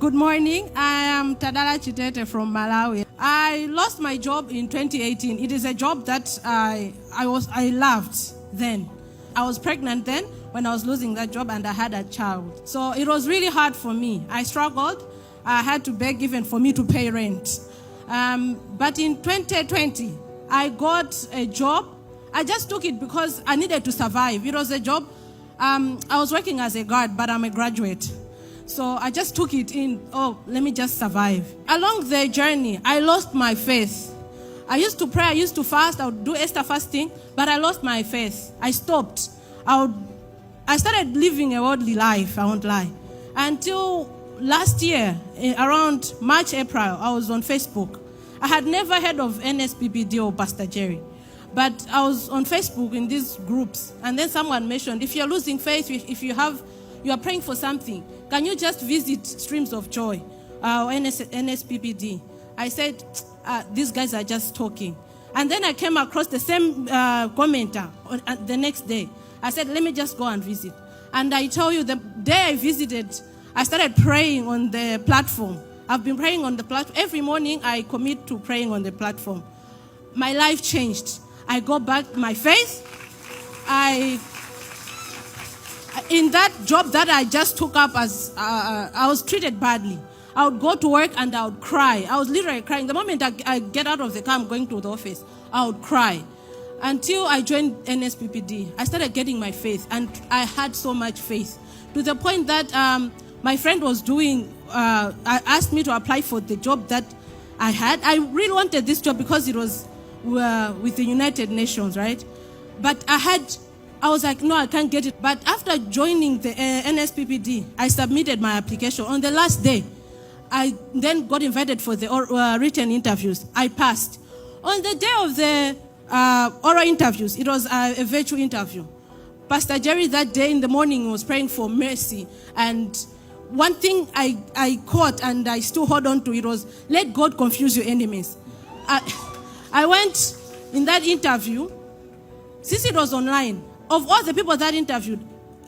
Good morning. I am Tadala Chitete from Malawi. I lost my job in 2018. It is a job that I loved then. I was pregnant then when I was losing that job, and I had a child. So it was really hard for me. I struggled. I had to beg even for me to pay rent. But in 2020, I got a job. I just took it because I needed to survive. It was a job. I was working as a guard, but I'm a graduate. So I just took it in, let me just survive. Along the journey, I lost my faith. I used to pray, I used to fast, I would do Esther fasting, but I lost my faith. I stopped. I started living a worldly life, I won't lie. Until last year, around March, April, I was on Facebook. I had never heard of NSPPD or Pastor Jerry. But I was on Facebook in these groups, and then someone mentioned, if you're losing faith, if you are praying for something, can you just visit Streams of Joy, NSPPD? I said, these guys are just talking. And then I came across the same commenter the next day. I said, let me just go and visit. And I tell you, the day I visited, I started praying on the platform. I've been praying on the platform. Every morning I commit to praying on the platform. My life changed. I got back my faith. In that job that I just took up, as I was treated badly. I would go to work and I would cry. I was literally crying. The moment I get out of the car, I'm going to the office, I would cry. Until I joined NSPPD, I started getting my faith, and I had so much faith to the point that my friend was doing, asked me to apply for the job that I had. I really wanted this job because it was with the United Nations, right? But I was like, no, I can't get it. But after joining the NSPPD, I submitted my application. On the last day, I then got invited for the written interviews. I passed. On the day of the oral interviews, it was a virtual interview. Pastor Jerry that day in the morning was praying for mercy. And one thing I caught and I still hold on to, it was, let God confuse your enemies. I went in that interview, since it was online. Of all the people that interviewed,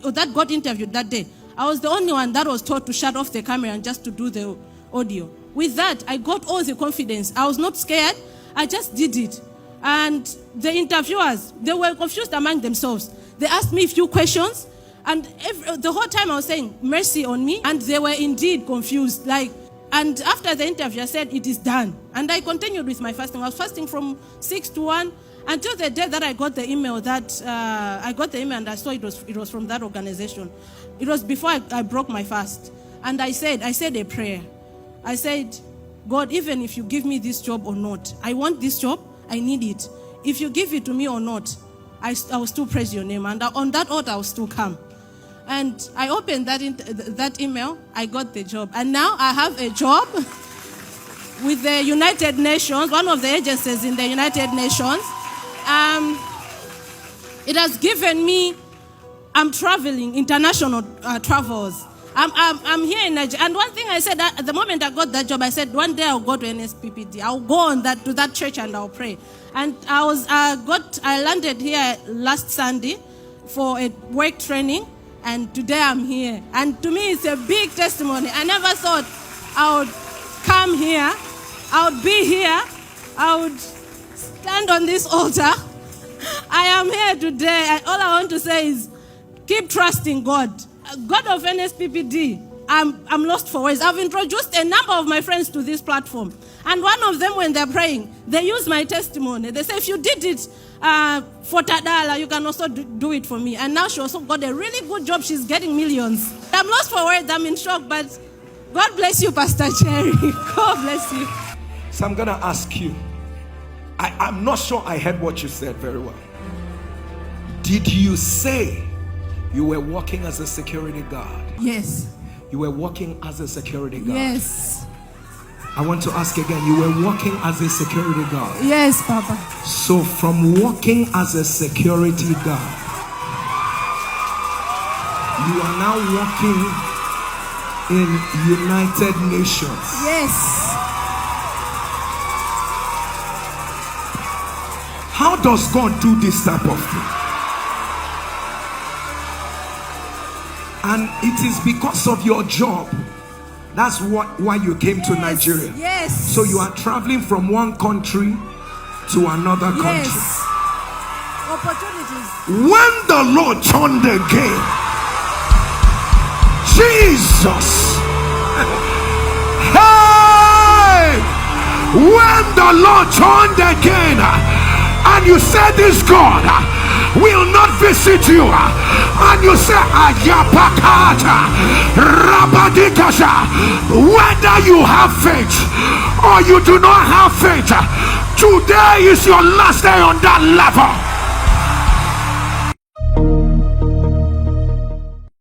or that got interviewed that day, I was the only one that was told to shut off the camera and just to do the audio. With that, I got all the confidence. I was not scared. I just did it. And the interviewers, they were confused among themselves. They asked me a few questions, and the whole time I was saying, mercy on me, and they were indeed confused. And after the interview, I said, it is done. And I continued with my fasting. I was fasting from 6 to 1. Until the day that I got the email and I saw it was from that organization. It was before I broke my fast. And I said a prayer. I said, God, even if you give me this job or not, I want this job, I need it. If you give it to me or not, I will still praise your name. And on that altar, I will still come. And I opened that email, I got the job. And now I have a job with the United Nations, one of the agencies in the United Nations. It has given me, I'm traveling, international travels. I'm here in Nigeria. And one thing I said, at the moment I got that job, I said, one day I'll go to NSPPD. I'll go to that church and I'll pray. And I landed here last Sunday for a work training, and today I'm here. And to me, it's a big testimony. I never thought I would come here, I would be here, I would stand on this altar. I am here today, and all I want to say is keep trusting God. God of NSPPD, I'm lost for words. I've introduced a number of my friends to this platform, and one of them, when they're praying, they use my testimony. They say, if you did it for Tadala, you can also do it for me. And now she also got a really good job. She's getting millions. I'm lost for words. I'm in shock, but God bless you, Pastor Jerry. God bless you. So I'm going to ask you, I'm not sure I heard what you said very well. Did you say you were working as a security guard? Yes. You were working as a security guard? Yes. I want to ask again, you were working as a security guard? Yes, Papa. So from working as a security guard, you are now working in United Nations? Yes. How does God do this type of thing? And it is because of your job That's why you came to Nigeria. Yes. So you are traveling from one country to another country. Yes. Opportunities. When the Lord turned again, Jesus. Hey! When the Lord turned again, and you said this God will not visit you, and you say Ayapakata Rabadikasha, whether you have faith or you do not have faith, today is your last day on that level.